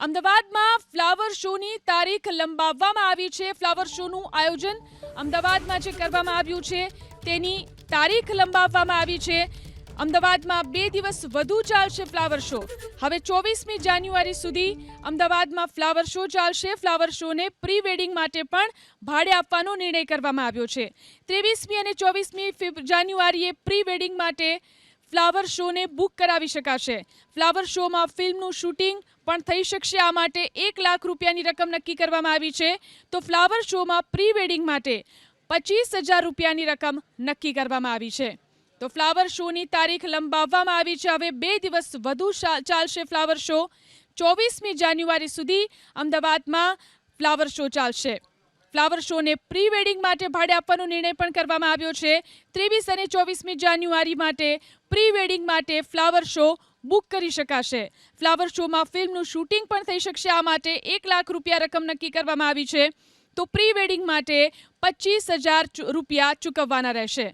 અમદાવાદમાં ફ્લાવર શોની તારીખ લંબાવવામાં આવી છે। ફ્લાવર શોનું આયોજન અમદાવાદમાં જે કરવામાં આવ્યું છે તેની તારીખ લંબાવવામાં આવી છે। અમદાવાદમાં 2 દિવસ વધુ ચાલશે ફ્લાવર શો। હવે 24મી જાન્યુઆરી સુધી અમદાવાદમાં ફ્લાવર શો ચાલશે। ફ્લાવર શોને પ્રી વેડિંગ માટે પણ ભાડે આપવાનો નિર્ણય કરવામાં આવ્યો છે। 23મી અને 24મી જાન્યુઆરીએ પ્રી વેડિંગ માટે ફ્લાવર શોને બુક કરાવી શકાશે। ફ્લાવર શોમાં ફિલ્મનું શૂટિંગ પણ થઈ શકશે। આ માટે 1 લાખ રૂપિયાની રકમ નક્કી કરવામાં આવી છે। તો ફ્લાવર શોમાં પ્રી વેડિંગ માટે 25,000 રૂપિયાની રકમ નક્કી કરવામાં આવી છે। તો ફ્લાવર શોની તારીખ લંબાવવામાં આવી છે। હવે 2 દિવસ વધુ ચાલશે ફ્લાવર શો। 24મી જાન્યુઆરી સુધી અમદાવાદમાં ફ્લાવર શો ચાલશે। ફ્લાવર શોને પ્રી વેડિંગ માટે ભાડે આપવાનો નિર્ણય પણ કરવામાં આવ્યો છે। 23 અને 24મી જાન્યુઆરી માટે પ્રી વેડિંગ માટે ફ્લાવર શો બુક કરી શકાશે। ફ્લાવર શોમાં ફિલ્મનું શૂટિંગ પણ થઈ શકશે। આ માટે 1 લાખ રૂપિયા રકમ નક્કી કરવામાં આવી છે। તો પ્રી વેડિંગ માટે 25,000 રૂપિયા ચૂકવવાના રહેશે।